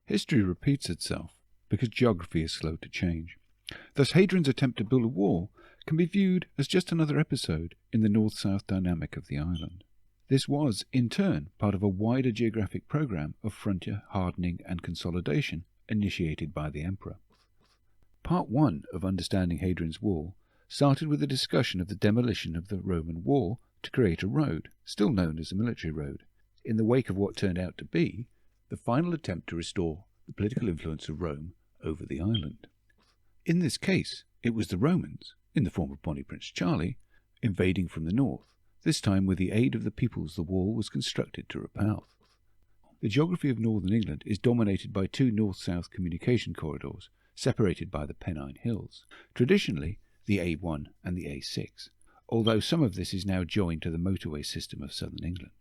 History repeats itself because geography is slow to change. Thus, Hadrian's attempt to build a wall can be viewed as just another episode in the north-south dynamic of the island. This was, in turn, part of a wider geographic program of frontier hardening and consolidation initiated by the emperor. Part 1 of understanding Hadrian's Wall started with a discussion of the demolition of the Roman wall to create a road, still known as the military road, in the wake of what turned out to be the final attempt to restore the political influence of Rome over the island. In this case, it was the Romans, in the form of Bonnie Prince Charlie, invading from the north, this time with the aid of the peoples the wall was constructed to repel. The geography of northern England is dominated by two north-south communication corridors, separated by the Pennine Hills, traditionally the A1 and the A6, although some of this is now joined to the motorway system of southern England.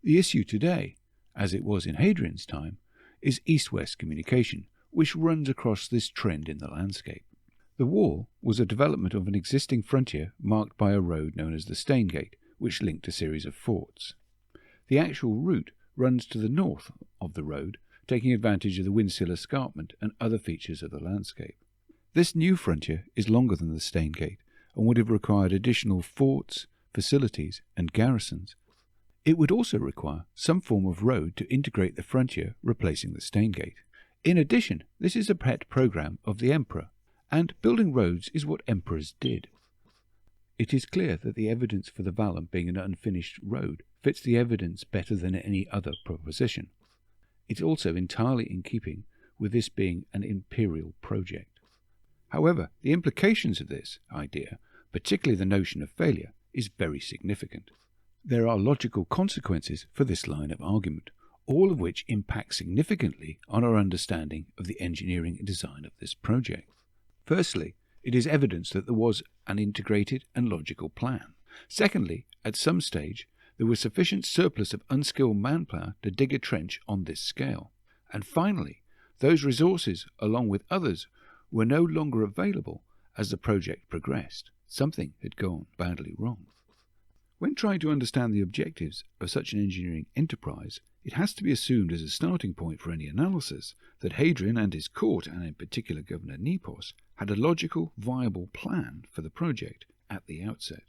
The issue today, as it was in Hadrian's time, is east-west communication, which runs across this trend in the landscape. The wall was a development of an existing frontier marked by a road known as the Staingate, which linked a series of forts. The actual route runs to the north of the road, taking advantage of the Windsill escarpment and other features of the landscape. This new frontier is longer than the Staingate and would have required additional forts, facilities and garrisons. It would also require some form of road to integrate the frontier, replacing the Staingate. In addition, this is a pet program of the emperor, and building roads is what emperors did. It is clear that the evidence for the Vallum being an unfinished road fits the evidence better than any other proposition. It's also entirely in keeping with this being an imperial project. However, the implications of this idea, particularly the notion of failure, is very significant. There are logical consequences for this line of argument, all of which impact significantly on our understanding of the engineering and design of this project. Firstly, it is evidence that there was an integrated and logical plan. Secondly, at some stage, there was sufficient surplus of unskilled manpower to dig a trench on this scale. And finally, those resources, along with others, were no longer available as the project progressed. Something had gone badly wrong. When trying to understand the objectives of such an engineering enterprise, it has to be assumed as a starting point for any analysis that Hadrian and his court, and in particular Governor Nepos, had a logical, viable plan for the project at the outset.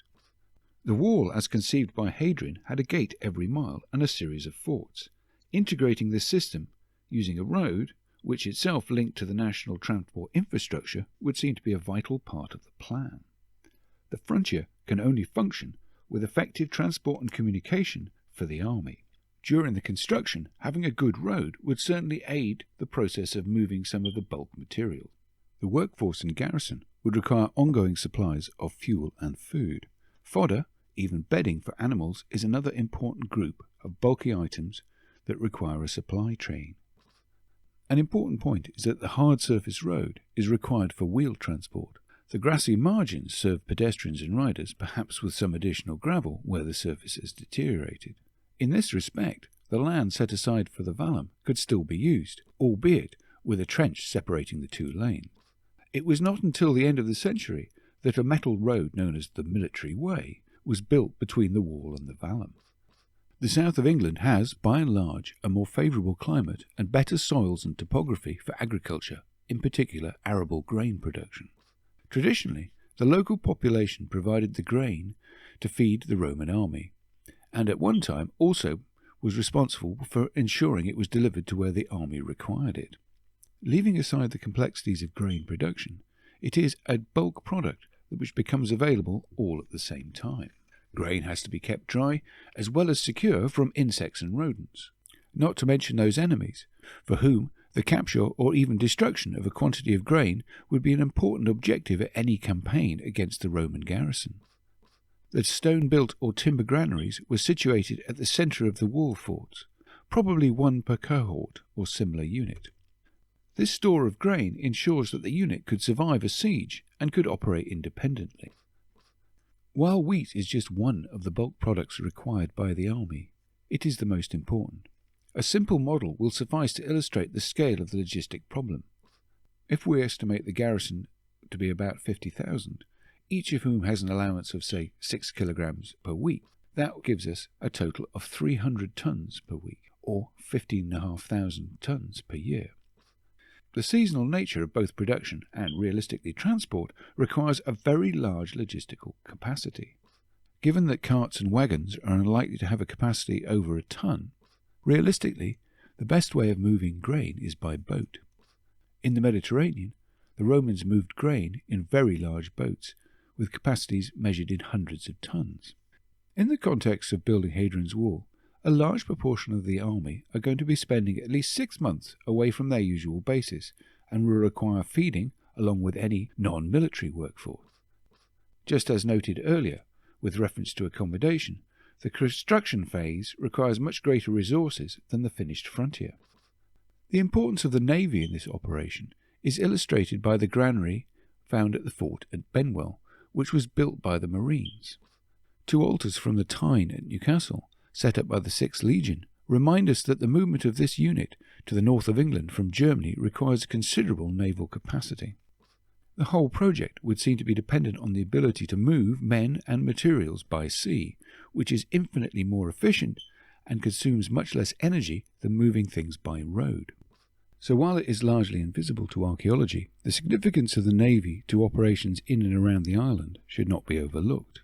The wall, as conceived by Hadrian, had a gate every mile and a series of forts. Integrating this system using a road, which itself linked to the national transport infrastructure, would seem to be a vital part of the plan. The frontier can only function with effective transport and communication for the army. During the construction, having a good road would certainly aid the process of moving some of the bulk material. The workforce in garrison would require ongoing supplies of fuel and food. Fodder, even bedding for animals, is another important group of bulky items that require a supply chain. An important point is that the hard surface road is required for wheel transport. The grassy margins serve pedestrians and riders, perhaps with some additional gravel where the surface has deteriorated. In this respect, the land set aside for the Vallum could still be used, albeit with a trench separating the two lanes. It was not until the end of the century that a metal road known as the Military Way was built between the wall and the Vallum. The south of England has, by and large, a more favourable climate and better soils and topography for agriculture, in particular arable grain production. Traditionally, the local population provided the grain to feed the Roman army, and at one time also was responsible for ensuring it was delivered to where the army required it. Leaving aside the complexities of grain production, it is a bulk product which becomes available all at the same time. Grain has to be kept dry, as well as secure from insects and rodents, not to mention those enemies, for whom the capture or even destruction of a quantity of grain would be an important objective at any campaign against the Roman garrison. The stone-built or timber granaries were situated at the centre of the wall forts, probably one per cohort or similar unit. This store of grain ensures that the unit could survive a siege and could operate independently. While wheat is just one of the bulk products required by the army, it is the most important. A simple model will suffice to illustrate the scale of the logistic problem. If we estimate the garrison to be about 50,000, each of whom has an allowance of, say, 6 kilograms per week, that gives us a total of 300 tons per week, or 15,500 tons per year. The seasonal nature of both production and, realistically, transport requires a very large logistical capacity. Given that carts and wagons are unlikely to have a capacity over a ton, realistically, the best way of moving grain is by boat. In the Mediterranean, the Romans moved grain in very large boats, with capacities measured in hundreds of tons. In the context of building Hadrian's Wall, a large proportion of the army are going to be spending at least 6 months away from their usual bases, and will require feeding along with any non-military workforce. Just as noted earlier, with reference to accommodation, the construction phase requires much greater resources than the finished frontier. The importance of the navy in this operation is illustrated by the granary found at the fort at Benwell, which was built by the Marines. 2 altars from the Tyne at Newcastle, set up by the 6th Legion, remind us that the movement of this unit to the north of England from Germany requires considerable naval capacity. The whole project would seem to be dependent on the ability to move men and materials by sea, which is infinitely more efficient and consumes much less energy than moving things by road. So while it is largely invisible to archaeology, the significance of the navy to operations in and around the island should not be overlooked.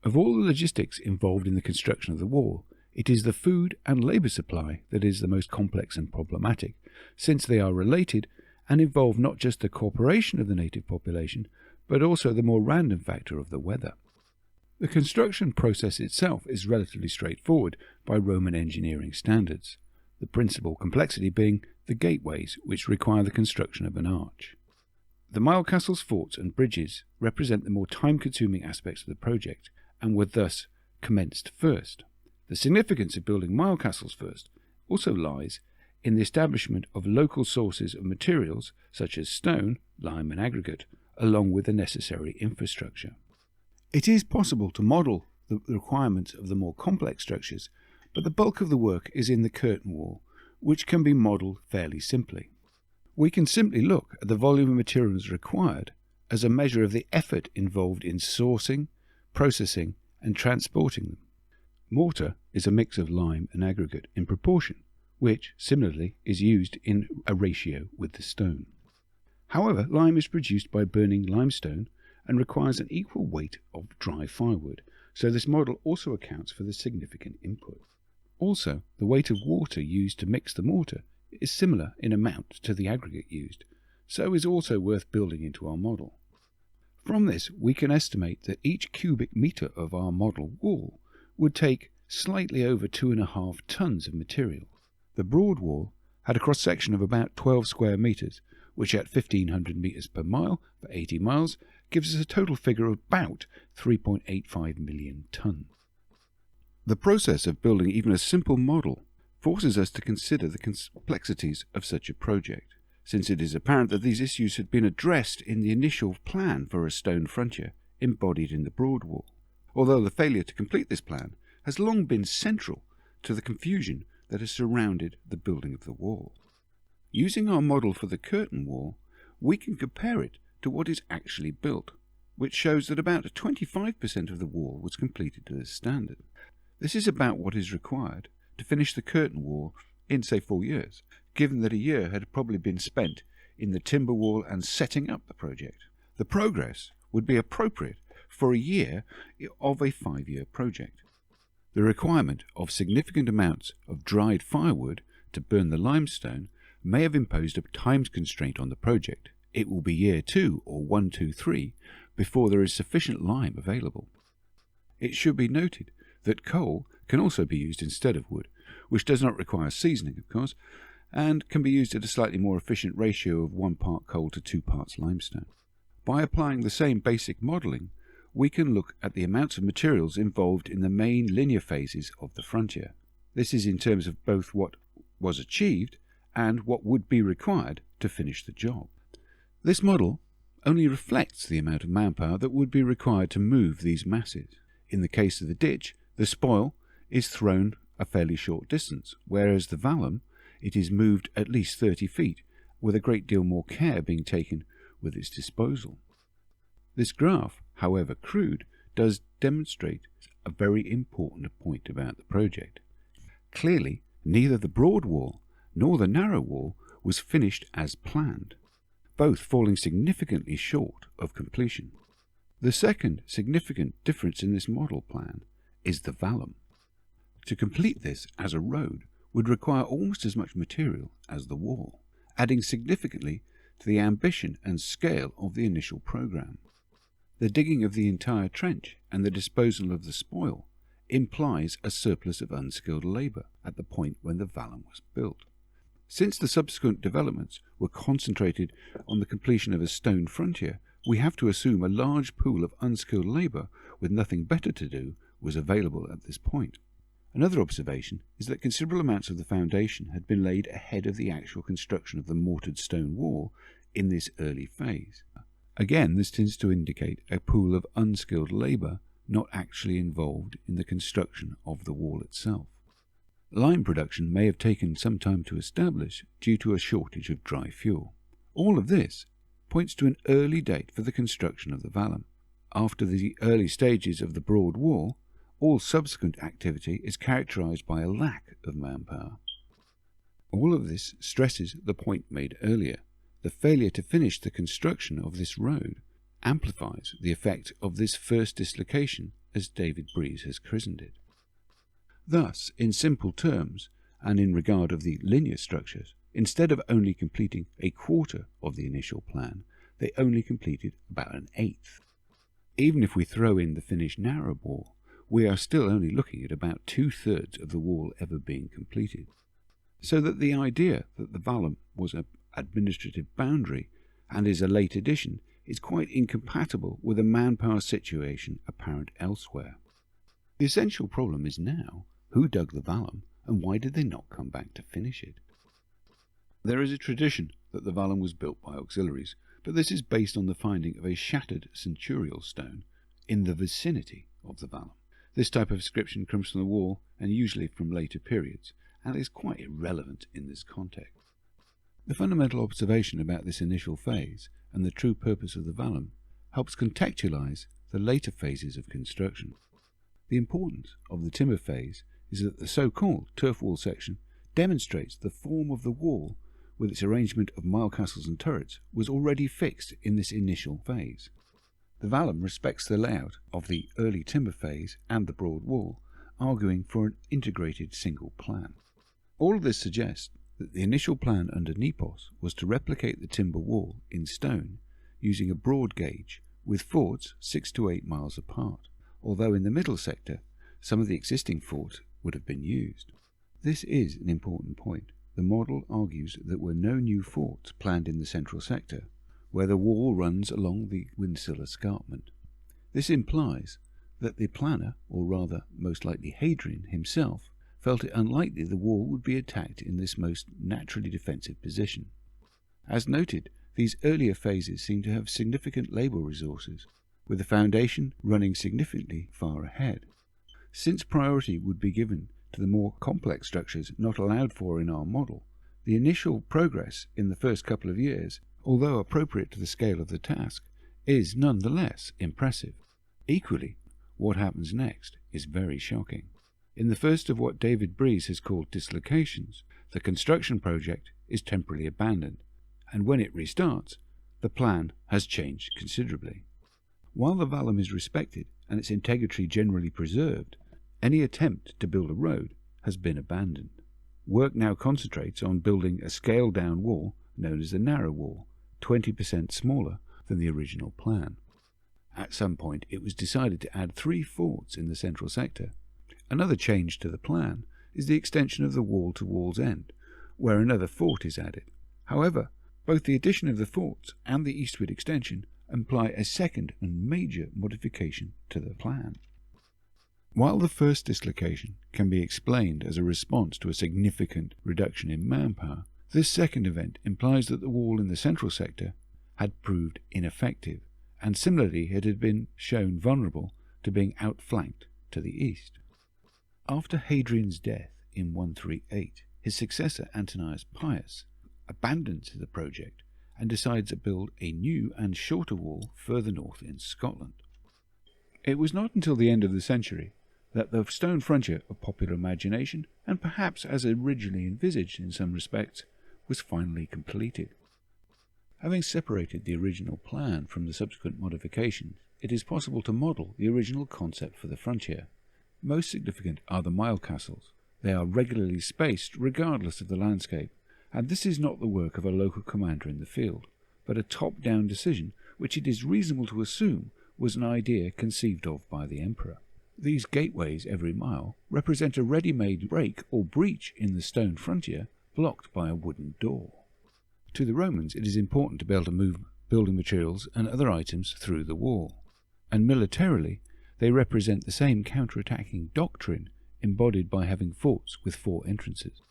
Of all the logistics involved in the construction of the wall, it is the food and labour supply that is the most complex and problematic, since they are related and involve not just the cooperation of the native population, but also the more random factor of the weather. The construction process itself is relatively straightforward by Roman engineering standards, the principal complexity being the gateways, which require the construction of an arch. The mile castles, forts and bridges represent the more time-consuming aspects of the project, and were thus commenced first. The significance of building mile castles first also lies in the establishment of local sources of materials such as stone, lime and aggregate, along with the necessary infrastructure. It is possible to model the requirements of the more complex structures, but the bulk of the work is in the curtain wall, which can be modelled fairly simply. We can simply look at the volume of materials required as a measure of the effort involved in sourcing, processing and transporting them. Mortar is a mix of lime and aggregate in proportion, which, similarly, is used in a ratio with the stone. However, lime is produced by burning limestone and requires an equal weight of dry firewood, so this model also accounts for the significant input. Also, the weight of water used to mix the mortar is similar in amount to the aggregate used, so is also worth building into our model. From this, we can estimate that each cubic metre of our model wall would take slightly over 2.5 tons of material. The broad wall had a cross-section of about 12 square metres, which at 1,500 metres per mile for 80 miles gives us a total figure of about 3.85 million tons. The process of building even a simple model forces us to consider the complexities of such a project, since it is apparent that these issues had been addressed in the initial plan for a stone frontier embodied in the broad wall, although the failure to complete this plan has long been central to the confusion that has surrounded the building of the wall. Using our model for the curtain wall, we can compare it to what is actually built, which shows that about 25% of the wall was completed to this standard. This is about what is required to finish the curtain wall in, say, 4 years, given that a year had probably been spent in the timber wall and setting up the project. The progress would be appropriate for a year of a 5-year project. The requirement of significant amounts of dried firewood to burn the limestone may have imposed a time constraint on the project. It will be year 2 or 1, 2, 3 before there is sufficient lime available. It should be noted that coal can also be used instead of wood, which does not require seasoning, of course, and can be used at a slightly more efficient ratio of 1 part coal to 2 parts limestone. By applying the same basic modelling, we can look at the amounts of materials involved in the main linear phases of the frontier. This is in terms of both what was achieved and what would be required to finish the job. This model only reflects the amount of manpower that would be required to move these masses. In the case of the ditch, the spoil is thrown a fairly short distance, whereas the vallum, it is moved at least 30 feet, with a great deal more care being taken with its disposal. This graph, however crude, does demonstrate a very important point about the project. Clearly, neither the broad wall nor the narrow wall was finished as planned, both falling significantly short of completion. The second significant difference in this model plan is the vallum. To complete this as a road would require almost as much material as the wall, adding significantly to the ambition and scale of the initial program. The digging of the entire trench and the disposal of the spoil implies a surplus of unskilled labour at the point when the vallum was built. Since the subsequent developments were concentrated on the completion of a stone frontier, we have to assume a large pool of unskilled labour with nothing better to do was available at this point. Another observation is that considerable amounts of the foundation had been laid ahead of the actual construction of the mortared stone wall in this early phase. Again, this tends to indicate a pool of unskilled labour not actually involved in the construction of the wall itself. Lime production may have taken some time to establish due to a shortage of dry fuel. All of this points to an early date for the construction of the vallum. After the early stages of the broad wall, all subsequent activity is characterized by a lack of manpower. All of this stresses the point made earlier. The failure to finish the construction of this road amplifies the effect of this first dislocation, as David Breeze has christened it. Thus, in simple terms, and in regard of the linear structures, instead of only completing a quarter of the initial plan, they only completed about an eighth. Even if we throw in the finished narrow wall, we are still only looking at about 2/3 of the wall ever being completed. So that the idea that the vallum was an administrative boundary and is a late addition is quite incompatible with a manpower situation apparent elsewhere. The essential problem is now, who dug the vallum and why did they not come back to finish it? There is a tradition that the vallum was built by auxiliaries, but this is based on the finding of a shattered centurial stone in the vicinity of the vallum. This type of inscription comes from the wall and usually from later periods, and is quite irrelevant in this context. The fundamental observation about this initial phase and the true purpose of the vallum helps contextualize the later phases of construction. The importance of the timber phase is that the so-called turf wall section demonstrates the form of the wall with its arrangement of mile castles and turrets was already fixed in this initial phase. The vallum respects the layout of the early timber phase and the broad wall, arguing for an integrated single plan. All of this suggests that the initial plan under Nepos was to replicate the timber wall in stone using a broad gauge with forts 6 to 8 miles apart, although in the middle sector some of the existing forts would have been used. This is an important point. The model argues that there were no new forts planned in the central sector, where the wall runs along the windsill escarpment. This implies that the planner, or rather most likely Hadrian himself, felt it unlikely the wall would be attacked in this most naturally defensive position. As noted, these earlier phases seem to have significant labour resources, with the foundation running significantly far ahead. Since priority would be given to the more complex structures not allowed for in our model, the initial progress in the first couple of years, although appropriate to the scale of the task, is nonetheless impressive. Equally, what happens next is very shocking. In the first of what David Breeze has called dislocations, the construction project is temporarily abandoned, and when it restarts, the plan has changed considerably. While the vallum is respected and its integrity generally preserved, any attempt to build a road has been abandoned. Work now concentrates on building a scaled-down wall known as the narrow wall, 20% smaller than the original plan. At some point, it was decided to add 3 forts in the central sector. Another change to the plan is the extension of the wall to Wallsend, where another fort is added. However, both the addition of the forts and the eastward extension imply a second and major modification to the plan. While the first dislocation can be explained as a response to a significant reduction in manpower, this second event implies that the wall in the central sector had proved ineffective, and similarly it had been shown vulnerable to being outflanked to the east. After Hadrian's death in 138, his successor Antonius Pius abandons the project and decides to build a new and shorter wall further north in Scotland. It was not until the end of the century that the stone frontier of popular imagination, and perhaps as originally envisaged in some respects, was finally completed. Having separated the original plan from the subsequent modifications, it is possible to model the original concept for the frontier. Most significant are the mile castles. They are regularly spaced regardless of the landscape, and this is not the work of a local commander in the field, but a top-down decision which it is reasonable to assume was an idea conceived of by the emperor. These gateways every mile represent a ready-made break or breach in the stone frontier blocked by a wooden door. To the Romans it is important to be able to move building materials and other items through the wall, and militarily they represent the same counter-attacking doctrine embodied by having forts with 4 entrances.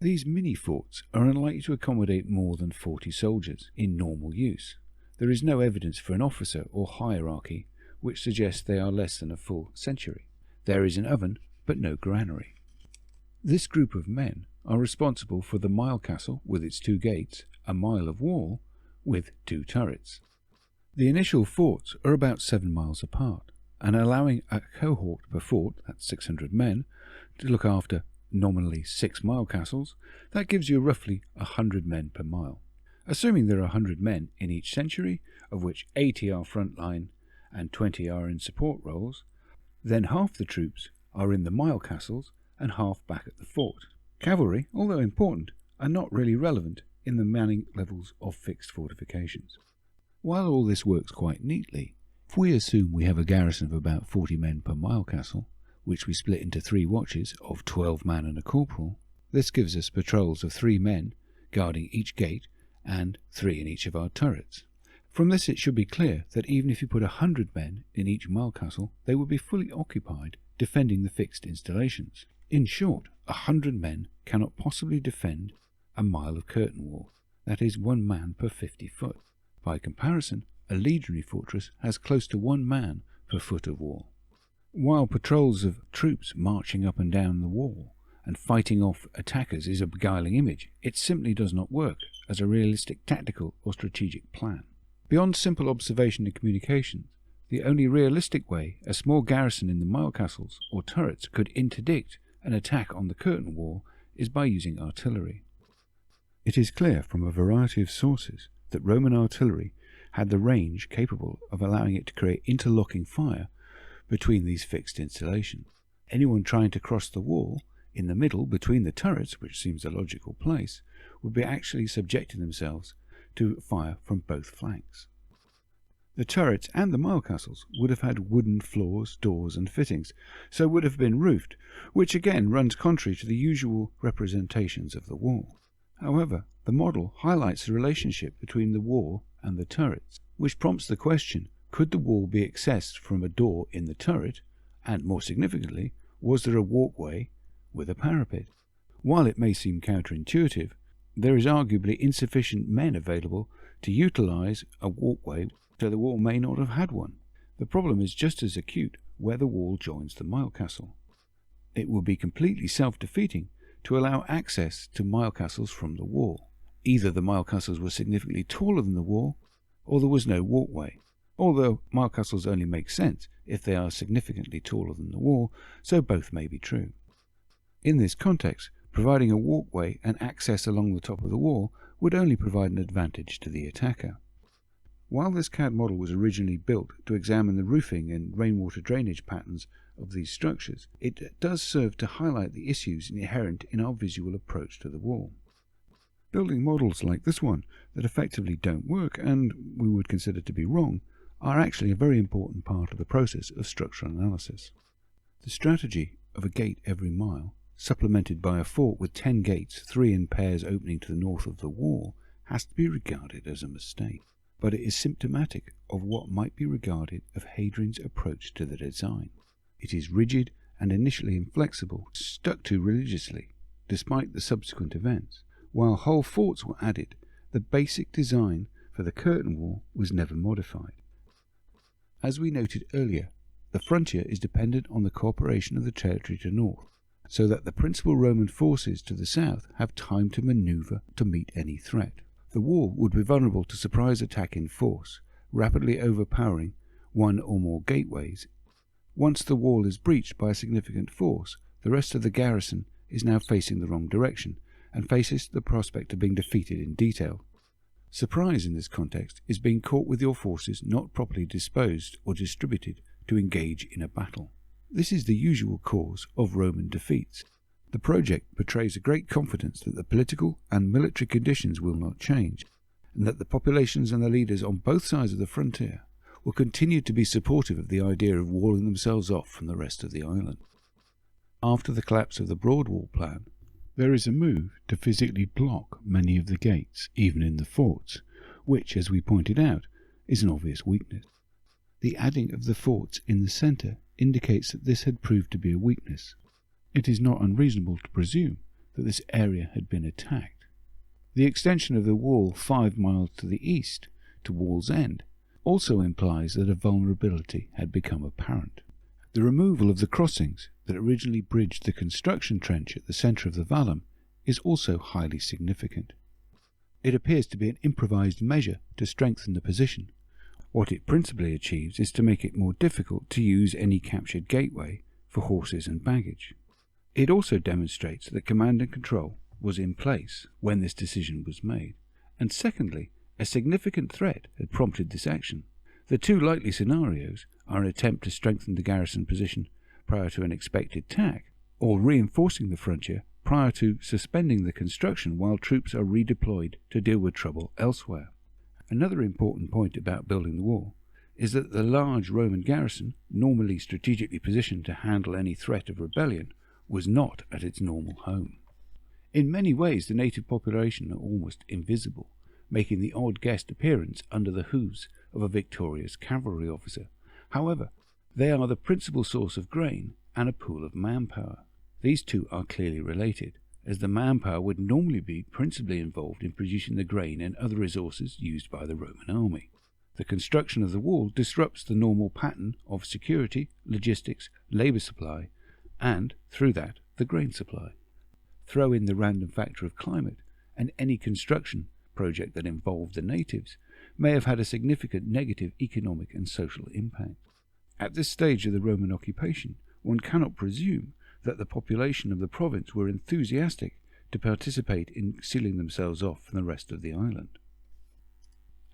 These mini-forts are unlikely to accommodate more than 40 soldiers in normal use. There is no evidence for an officer or hierarchy which suggests they are less than a full century. There is an oven, but no granary. This group of men are responsible for the mile castle with its 2 gates, a mile of wall with 2 turrets. The initial forts are about 7 miles apart, and allowing a cohort per fort, that's 600 men, to look after nominally 6 mile castles, that gives you roughly 100 men per mile. Assuming there are 100 men in each century, of which 80 are frontline and 20 are in support roles, then half the troops are in the mile castles and half back at the fort. Cavalry, although important, are not really relevant in the manning levels of fixed fortifications. While all this works quite neatly, if we assume we have a garrison of about 40 men per mile castle, which we split into 3 watches of 12 man and a corporal, this gives us patrols of 3 men guarding each gate and 3 in each of our turrets. From this it should be clear that even if you put 100 men in each mile castle, they would be fully occupied defending the fixed installations. In short, 100 men cannot possibly defend a mile of curtain wall, that is 1 man per 50 foot. By comparison, a legionary fortress has close to 1 man per foot of wall. While patrols of troops marching up and down the wall and fighting off attackers is a beguiling image, it simply does not work as a realistic tactical or strategic plan. Beyond simple observation and communications, the only realistic way a small garrison in the mile castles or turrets could interdict an attack on the curtain wall is by using artillery. It is clear from a variety of sources that Roman artillery had the range capable of allowing it to create interlocking fire between these fixed installations. Anyone trying to cross the wall in the middle between the turrets, which seems a logical place, would be actually subjecting themselves to fire from both flanks. The turrets and the mile castles would have had wooden floors, doors and fittings, so would have been roofed, which again runs contrary to the usual representations of the wall. However, the model highlights the relationship between the wall and the turrets, which prompts the question, could the wall be accessed from a door in the turret, and more significantly, was there a walkway with a parapet? While it may seem counterintuitive, there is arguably insufficient men available to utilize a walkway, so the wall may not have had one. The problem is just as acute where the wall joins the mile castle. It would be completely self-defeating to allow access to mile castles from the wall. Either the mile castles were significantly taller than the wall, or there was no walkway, although mile castles only make sense if they are significantly taller than the wall, so both may be true. In this context, providing a walkway and access along the top of the wall would only provide an advantage to the attacker. While this CAD model was originally built to examine the roofing and rainwater drainage patterns of these structures, it does serve to highlight the issues inherent in our visual approach to the wall. Building models like this one that effectively don't work and we would consider to be wrong are actually a very important part of the process of structural analysis. The strategy of a gate every mile, supplemented by a fort with 10 gates, 3 in pairs opening to the north of the wall, has to be regarded as a mistake, but it is symptomatic of what might be regarded of Hadrian's approach to the design. It is rigid and initially inflexible, stuck to religiously, despite the subsequent events. While whole forts were added, the basic design for the curtain wall was never modified. As we noted earlier, the frontier is dependent on the cooperation of the territory to north, so that the principal Roman forces to the south have time to maneuver to meet any threat. The wall would be vulnerable to surprise attack in force, rapidly overpowering one or more gateways. Once the wall is breached by a significant force, the rest of the garrison is now facing the wrong direction, and faces the prospect of being defeated in detail. Surprise in this context is being caught with your forces not properly disposed or distributed to engage in a battle. This is the usual cause of Roman defeats. The project portrays a great confidence that the political and military conditions will not change, and that the populations and the leaders on both sides of the frontier will continue to be supportive of the idea of walling themselves off from the rest of the island. After the collapse of the Broad Wall plan, there is a move to physically block many of the gates, even in the forts, which, as we pointed out, is an obvious weakness. The adding of the forts in the centre indicates that this had proved to be a weakness. It is not unreasonable to presume that this area had been attacked. The extension of the wall 5 miles to the east, to Wallsend, also implies that a vulnerability had become apparent. The removal of the crossings that originally bridged the construction trench at the centre of the vallum is also highly significant. It appears to be an improvised measure to strengthen the position. What it principally achieves is to make it more difficult to use any captured gateway for horses and baggage. It also demonstrates that command and control was in place when this decision was made, and secondly, a significant threat had prompted this action. The two likely scenarios are an attempt to strengthen the garrison position prior to an expected attack, or reinforcing the frontier prior to suspending the construction while troops are redeployed to deal with trouble elsewhere. Another important point about building the wall is that the large Roman garrison, normally strategically positioned to handle any threat of rebellion, was not at its normal home. In many ways the native population are almost invisible, making the odd guest appearance under the hooves of a victorious cavalry officer. However, they are the principal source of grain and a pool of manpower. These two are clearly related, as the manpower would normally be principally involved in producing the grain and other resources used by the Roman army. The construction of the wall disrupts the normal pattern of security, logistics, labour supply, and, through that, the grain supply. Throw in the random factor of climate, and any construction project that involved the natives may have had a significant negative economic and social impact. At this stage of the Roman occupation, one cannot presume that the population of the province were enthusiastic to participate in sealing themselves off from the rest of the island.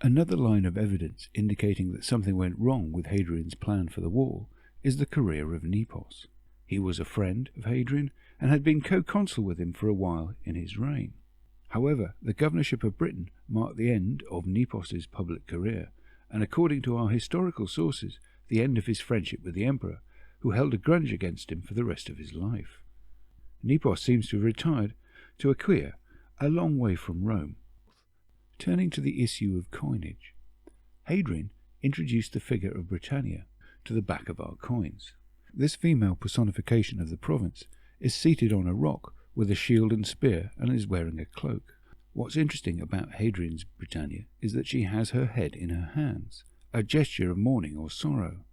Another line of evidence indicating that something went wrong with Hadrian's plan for the wall is the career of Nepos. He was a friend of Hadrian and had been co-consul with him for a while in his reign. However, the governorship of Britain marked the end of Nepos's public career, and according to our historical sources, the end of his friendship with the emperor, who held a grudge against him for the rest of his life. Nepos seems to have retired to Achaea, a long way from Rome. Turning to the issue of coinage, Hadrian introduced the figure of Britannia to the back of our coins. This female personification of the province is seated on a rock with a shield and spear and is wearing a cloak. What's interesting about Hadrian's Britannia is that she has her head in her hands, a gesture of mourning or sorrow.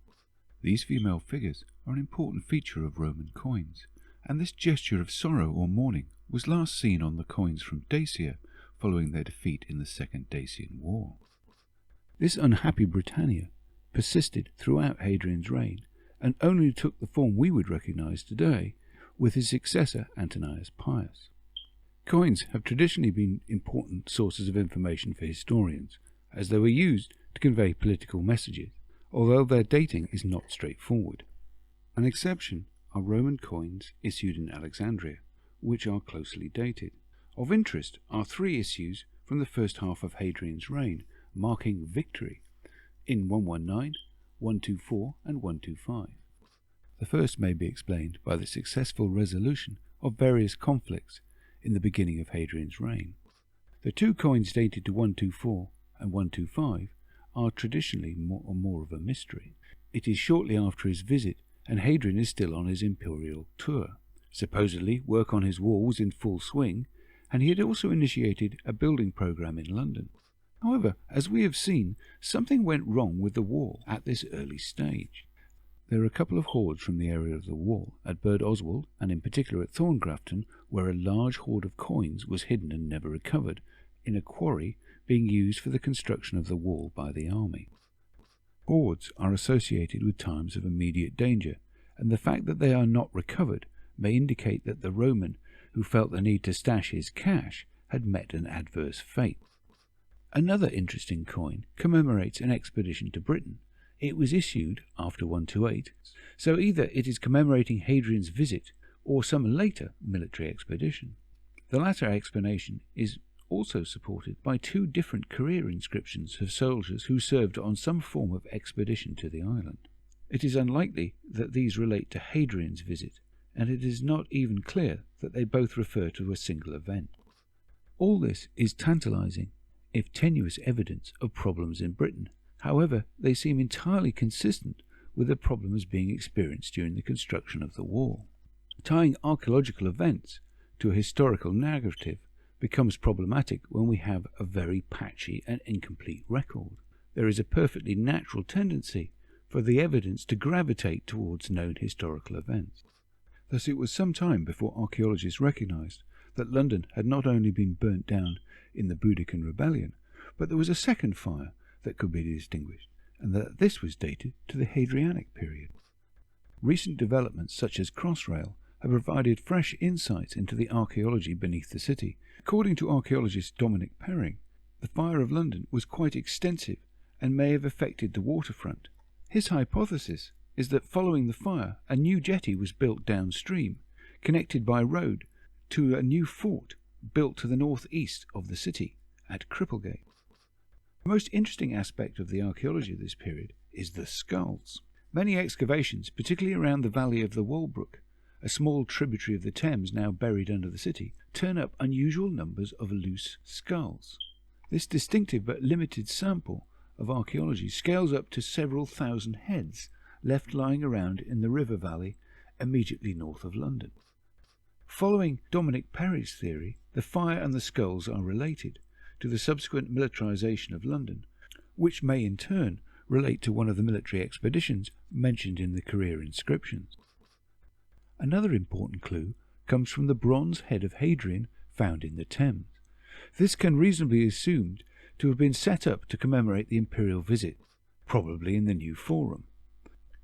These female figures are an important feature of Roman coins, and this gesture of sorrow or mourning was last seen on the coins from Dacia following their defeat in the Second Dacian War. This unhappy Britannia persisted throughout Hadrian's reign and only took the form we would recognize today with his successor Antonius Pius. Coins have traditionally been important sources of information for historians, as they were used to convey political messages, although their dating is not straightforward. An exception are Roman coins issued in Alexandria, which are closely dated. Of interest are 3 issues from the first half of Hadrian's reign, marking victory, in 119, 124 and 125. The first may be explained by the successful resolution of various conflicts in the beginning of Hadrian's reign. The 2 coins dated to 124 and 125 are traditionally more of a mystery. It is shortly after his visit, and Hadrian is still on his imperial tour. Supposedly, work on his wall was in full swing, and he had also initiated a building program in London. However, as we have seen, something went wrong with the wall at this early stage. There are a couple of hoards from the area of the wall, at Bird Oswald and in particular at Thorngrafton, where a large hoard of coins was hidden and never recovered, in a quarry being used for the construction of the wall by the army. Hoards are associated with times of immediate danger, and the fact that they are not recovered may indicate that the Roman who felt the need to stash his cash, had met an adverse fate. Another interesting coin commemorates an expedition to Britain. It was issued after 128, so either it is commemorating Hadrian's visit or some later military expedition. The latter explanation is also supported by two different career inscriptions of soldiers who served on some form of expedition to the island. It is unlikely that these relate to Hadrian's visit, and it is not even clear that they both refer to a single event. All this is tantalizing, if tenuous evidence of problems in Britain. However, they seem entirely consistent with the problems being experienced during the construction of the wall. Tying archaeological events to a historical narrative becomes problematic when we have a very patchy and incomplete record. There is a perfectly natural tendency for the evidence to gravitate towards known historical events. Thus it was some time before archaeologists recognised that London had not only been burnt down in the Boudiccan rebellion, but there was a second fire that could be distinguished, and that this was dated to the Hadrianic period. Recent developments such as Crossrail have provided fresh insights into the archaeology beneath the city. According to archaeologist Dominic Perring, the fire of London was quite extensive and may have affected the waterfront. His hypothesis is that following the fire, a new jetty was built downstream, connected by road to a new fort built to the northeast of the city at Cripplegate. The most interesting aspect of the archaeology of this period is the skulls. Many excavations, particularly around the valley of the Walbrook, a small tributary of the Thames now buried under the city, turn up unusual numbers of loose skulls. This distinctive but limited sample of archaeology scales up to several thousand heads left lying around in the river valley immediately north of London. Following Dominic Perry's theory, the fire and the skulls are related to the subsequent militarisation of London, which may in turn relate to one of the military expeditions mentioned in the career inscriptions. Another important clue comes from the bronze head of Hadrian found in the Thames. This can reasonably be assumed to have been set up to commemorate the imperial visit, probably in the new forum.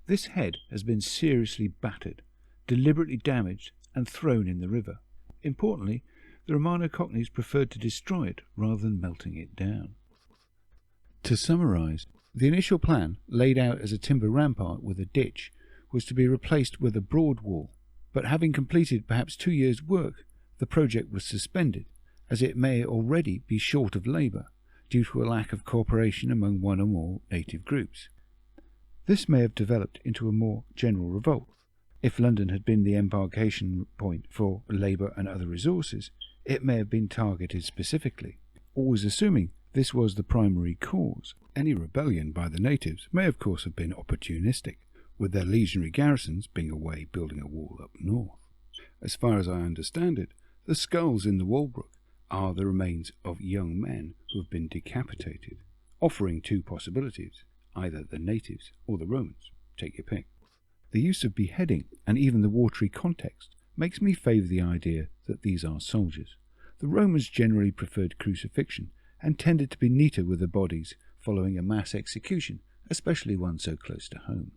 This head has been seriously battered, deliberately damaged and thrown in the river. Importantly, the Romano Cockneys preferred to destroy it rather than melting it down. To summarise, the initial plan, laid out as a timber rampart with a ditch, was to be replaced with a broad wall, but having completed perhaps 2 years' work, the project was suspended, as it may already be short of labour, due to a lack of cooperation among one or more native groups. This may have developed into a more general revolt. If London had been the embarkation point for labour and other resources, it may have been targeted specifically. Always assuming this was the primary cause, any rebellion by the natives may of course have been opportunistic, with their legionary garrisons being away building a wall up north. As far as I understand it, the skulls in the Walbrook are the remains of young men who have been decapitated, offering two possibilities, either the natives or the Romans. Take your pick. The use of beheading and even the watery context makes me favour the idea that these are soldiers. The Romans generally preferred crucifixion and tended to be neater with the bodies following a mass execution, especially one so close to home.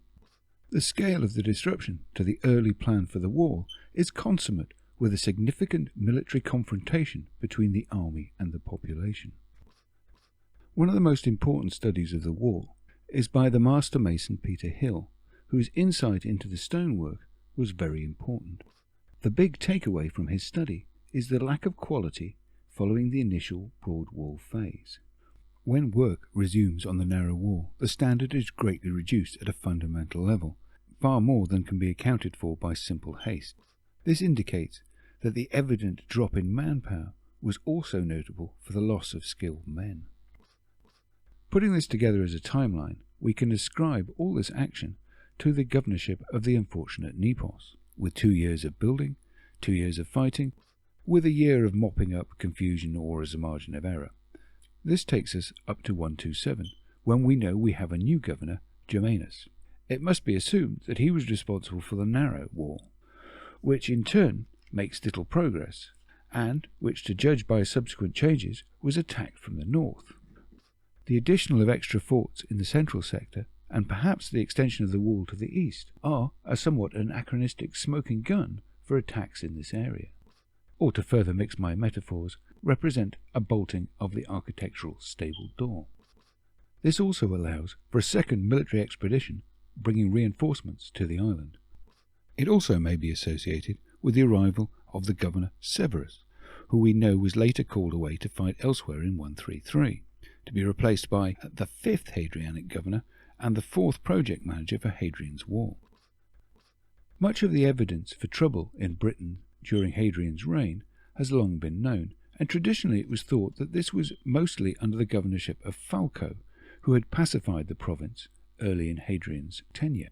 The scale of the disruption to the early plan for the wall is consummate with a significant military confrontation between the army and the population. One of the most important studies of the wall is by the master mason Peter Hill, whose insight into the stonework was very important. The big takeaway from his study is the lack of quality following the initial broad wall phase. When work resumes on the narrow wall, the standard is greatly reduced at a fundamental level, far more than can be accounted for by simple haste. This indicates that the evident drop in manpower was also notable for the loss of skilled men. Putting this together as a timeline, we can ascribe all this action to the governorship of the unfortunate Nepos, with 2 years of building, 2 years of fighting, with a year of mopping up confusion or as a margin of error. This takes us up to 127, when we know we have a new governor, Germanus. It must be assumed that he was responsible for the narrow wall, which in turn makes little progress, and which, to judge by subsequent changes, was attacked from the north. The additional of extra forts in the central sector, and perhaps the extension of the wall to the east, are a somewhat anachronistic smoking gun for attacks in this area. or to further mix my metaphors, represent a bolting of the architectural stable door. This also allows for a second military expedition, bringing reinforcements to the island. It also may be associated with the arrival of the governor Severus, who we know was later called away to fight elsewhere in 133, to be replaced by the fifth Hadrianic governor and the fourth project manager for Hadrian's Wall. Much of the evidence for trouble in Britain during Hadrian's reign has long been known, and traditionally it was thought that this was mostly under the governorship of Falco, who had pacified the province early in Hadrian's tenure.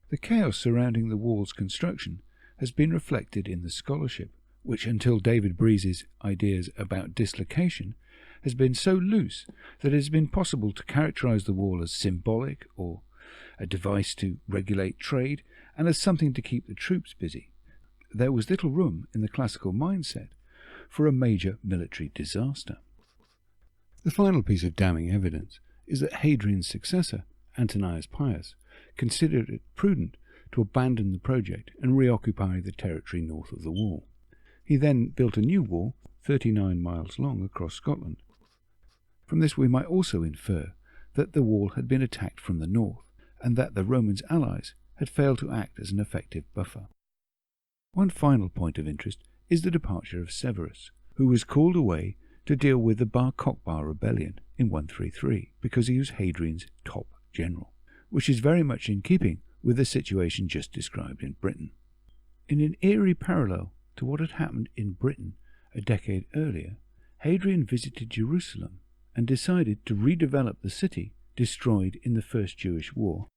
The chaos surrounding the wall's construction has been reflected in the scholarship, which until David Breeze's ideas about dislocation has been so loose that it has been possible to characterize the wall as symbolic or a device to regulate trade and as something to keep the troops busy. There was little room in the classical mindset for a major military disaster. The final piece of damning evidence is that Hadrian's successor, Antoninus Pius, considered it prudent to abandon the project and reoccupy the territory north of the wall. He then built a new wall 39 miles long across Scotland. From this we might also infer that the wall had been attacked from the north and that the Romans' allies had failed to act as an effective buffer. One final point of interest is the departure of Severus, who was called away to deal with the Bar Kokhba rebellion in 133 because he was Hadrian's top general, which is very much in keeping with the situation just described in Britain. In an eerie parallel to what had happened in Britain a decade earlier, Hadrian visited Jerusalem and decided to redevelop the city destroyed in the First Jewish War.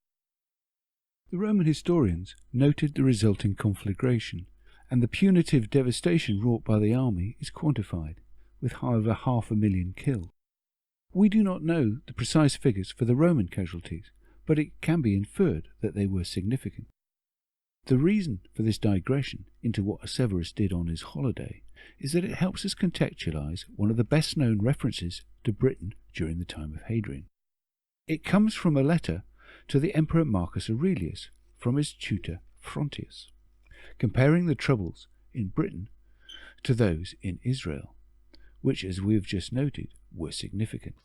The Roman historians noted the resulting conflagration, and the punitive devastation wrought by the army is quantified, with over 500,000 killed. We do not know the precise figures for the Roman casualties, but it can be inferred that they were significant. The reason for this digression into what Severus did on his holiday is that it helps us contextualize one of the best-known references to Britain during the time of Hadrian. It comes from a letter to the Emperor Marcus Aurelius from his tutor Frontius, comparing the troubles in Britain to those in Israel, which, as we have just noted, were significant.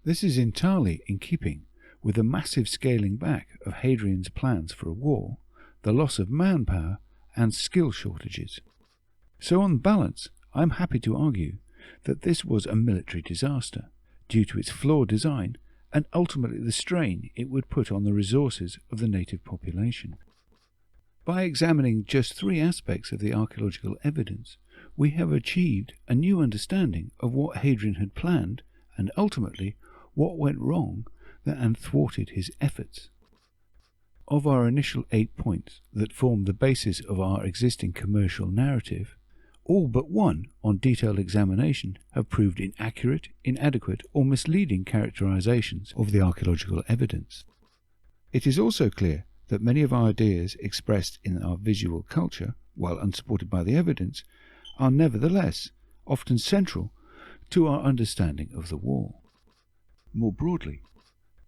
This is entirely in keeping with the massive scaling back of Hadrian's plans for a war, the loss of manpower, and skill shortages. So on balance, I am happy to argue that this was a military disaster, due to its flawed design and ultimately the strain it would put on the resources of the native population. By examining just 3 aspects of the archaeological evidence, we have achieved a new understanding of what Hadrian had planned and ultimately what went wrong and thwarted his efforts. Of our initial 8 points that formed the basis of our existing commercial narrative, all but one on detailed examination have proved inaccurate, inadequate, or misleading characterizations of the archaeological evidence. It is also clear that many of our ideas expressed in our visual culture, while unsupported by the evidence, are nevertheless often central to our understanding of the war. More broadly,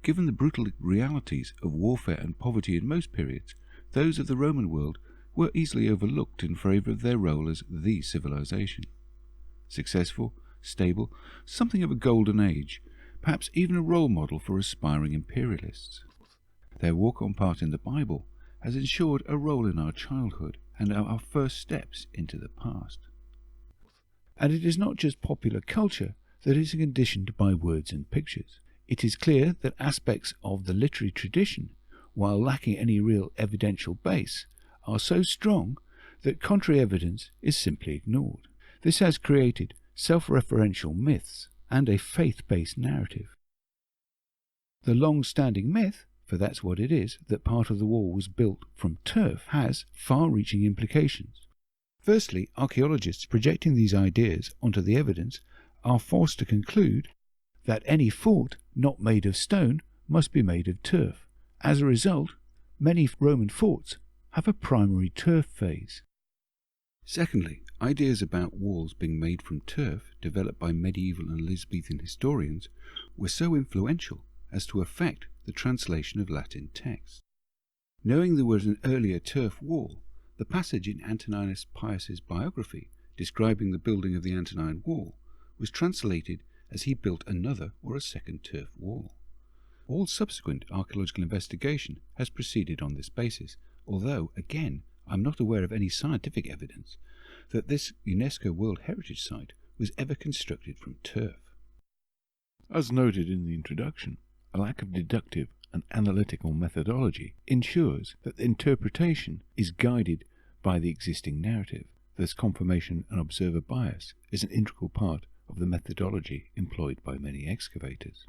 given the brutal realities of warfare and poverty in most periods, those of the Roman world were easily overlooked in favour of their role as the civilization. Successful, stable, something of a golden age, perhaps even a role model for aspiring imperialists. Their walk-on part in the Bible has ensured a role in our childhood and our first steps into the past. And it is not just popular culture that is conditioned by words and pictures. It is clear that aspects of the literary tradition, while lacking any real evidential base, are so strong that contrary evidence is simply ignored. This has created self-referential myths and a faith-based narrative. The long-standing myth, for that's what it is, that part of the wall was built from turf, has far-reaching implications. Firstly, archaeologists projecting these ideas onto the evidence are forced to conclude that any fort not made of stone must be made of turf. As a result, many Roman forts have a primary turf phase. Secondly, ideas about walls being made from turf, developed by medieval and Elizabethan historians, were so influential as to affect the translation of Latin texts. Knowing there was an earlier turf wall, the passage in Antoninus Pius's biography describing the building of the Antonine Wall was translated as he built another or a second turf wall. All subsequent archaeological investigation has proceeded on this basis, although, again, I'm not aware of any scientific evidence that this UNESCO World Heritage Site was ever constructed from turf. As noted in the introduction, a lack of deductive and analytical methodology ensures that the interpretation is guided by the existing narrative. Thus, confirmation and observer bias is an integral part of the methodology employed by many excavators.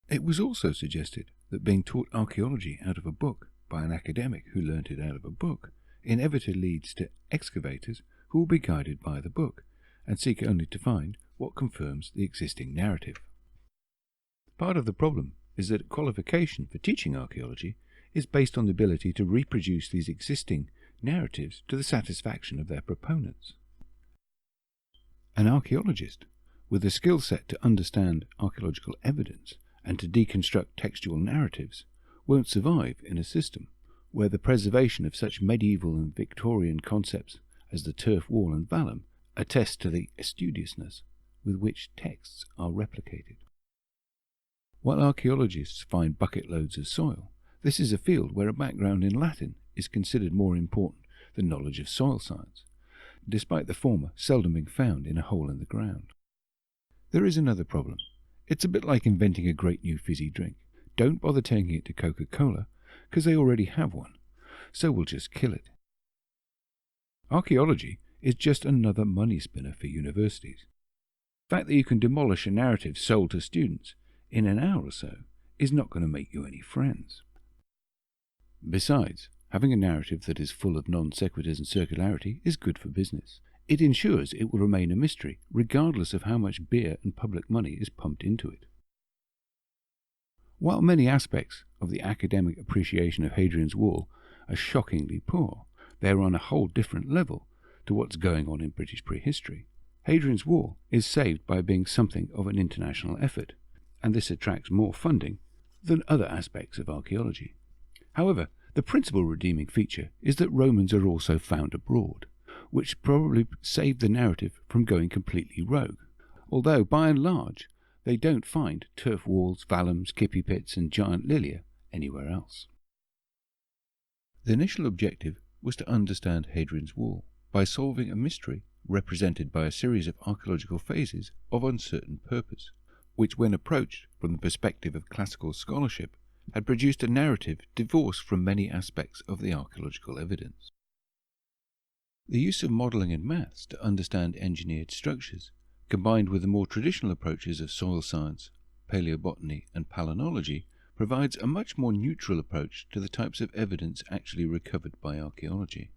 It was also suggested that being taught archaeology out of a book by an academic who learnt it out of a book inevitably leads to excavators who will be guided by the book and seek only to find what confirms the existing narrative. Part of the problem is that qualification for teaching archaeology is based on the ability to reproduce these existing narratives to the satisfaction of their proponents. An archaeologist with the skill set to understand archaeological evidence and to deconstruct textual narratives won't survive in a system where the preservation of such medieval and Victorian concepts as the turf wall and vallum attest to the studiousness with which texts are replicated. While archaeologists find bucket loads of soil, this is a field where a background in Latin is considered more important than knowledge of soil science, despite the former seldom being found in a hole in the ground. There is another problem. It's a bit like inventing a great new fizzy drink. Don't bother taking it to Coca-Cola, because they already have one, so we'll just kill it. Archaeology is just another money spinner for universities. The fact that you can demolish a narrative sold to students in an hour or so is not going to make you any friends. Besides, having a narrative that is full of non sequiturs and circularity is good for business. It ensures it will remain a mystery, regardless of how much beer and public money is pumped into it. While many aspects of the academic appreciation of Hadrian's Wall are shockingly poor, they are on a whole different level to what's going on in British prehistory. Hadrian's Wall is saved by being something of an international effort, and this attracts more funding than other aspects of archaeology. However, the principal redeeming feature is that Romans are also found abroad, which probably saved the narrative from going completely rogue, although by and large they don't find turf walls, vallums, kippy pits and giant lilia anywhere else. The initial objective was to understand Hadrian's Wall by solving a mystery represented by a series of archaeological phases of uncertain purpose, which when approached from the perspective of classical scholarship had produced a narrative divorced from many aspects of the archaeological evidence. The use of modelling and maths to understand engineered structures, combined with the more traditional approaches of soil science, paleobotany and palynology, provides a much more neutral approach to the types of evidence actually recovered by archaeology.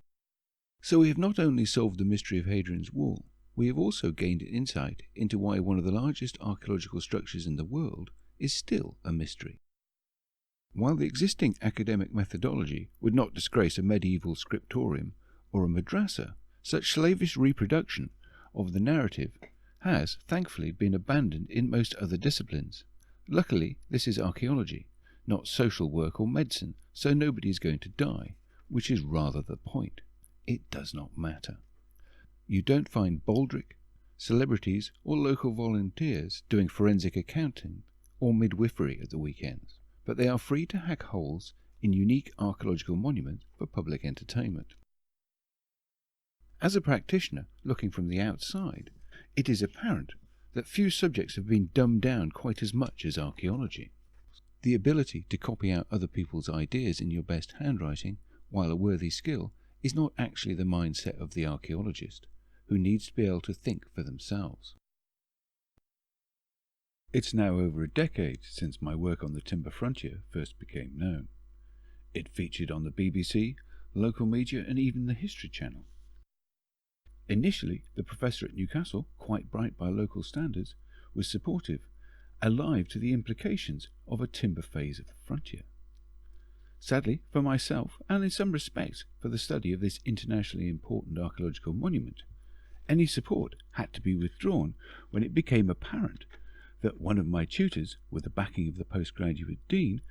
So we have not only solved the mystery of Hadrian's Wall, we have also gained an insight into why one of the largest archaeological structures in the world is still a mystery. While the existing academic methodology would not disgrace a medieval scriptorium or a madrasa, such slavish reproduction of the narrative has, thankfully, been abandoned in most other disciplines. Luckily, this is archaeology, not social work or medicine, so nobody is going to die, which is rather the point. It does not matter. You don't find baldric, celebrities or local volunteers doing forensic accounting or midwifery at the weekends, but they are free to hack holes in unique archaeological monuments for public entertainment. As a practitioner looking from the outside, it is apparent that few subjects have been dumbed down quite as much as archaeology. The ability to copy out other people's ideas in your best handwriting, while a worthy skill, is not actually the mindset of the archaeologist, who needs to be able to think for themselves. It's now over a decade since my work on the timber frontier first became known. It featured on the BBC, local media and even the History Channel. Initially, the professor at Newcastle, quite bright by local standards, was supportive, alive to the implications of a timber phase of the frontier. Sadly, for myself, and in some respects for the study of this internationally important archaeological monument, any support had to be withdrawn when it became apparent that one of my tutors, with the backing of the postgraduate dean,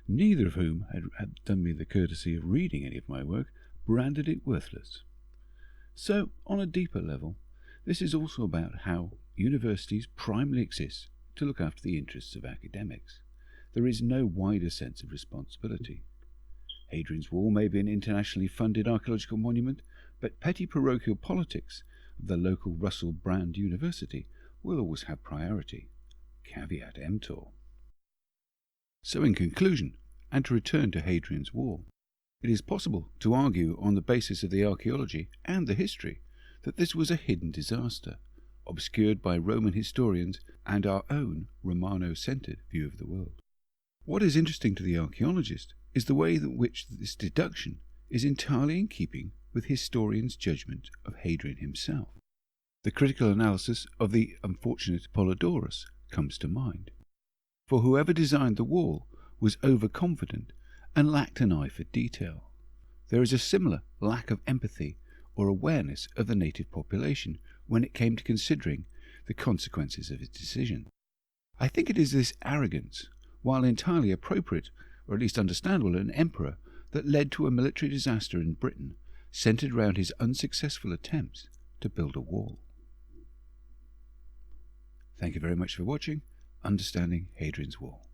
neither of whom had done me the courtesy of reading any of my work, branded it worthless. So, on a deeper level, This is also about how universities primarily exist to look after the interests of academics. There is no wider sense of responsibility. Hadrian's Wall may be an internationally funded archaeological monument, but petty parochial politics of the local Russell Brand University will always have priority. Caveat emptor. So in conclusion, and to return to Hadrian's Wall, it is possible to argue on the basis of the archaeology and the history that this was a hidden disaster, obscured by Roman historians and our own Romano-centred view of the world. What is interesting to the archaeologist is the way in which this deduction is entirely in keeping with historians' judgment of Hadrian himself. The critical analysis of the unfortunate Polydorus comes to mind. For whoever designed the wall was overconfident and lacked an eye for detail. There is a similar lack of empathy or awareness of the native population when it came to considering the consequences of his decision. I think it is this arrogance, while entirely appropriate, or at least understandable, in an emperor, that led to a military disaster in Britain centred around his unsuccessful attempts to build a wall. Thank you very much for watching Understanding Hadrian's Wall.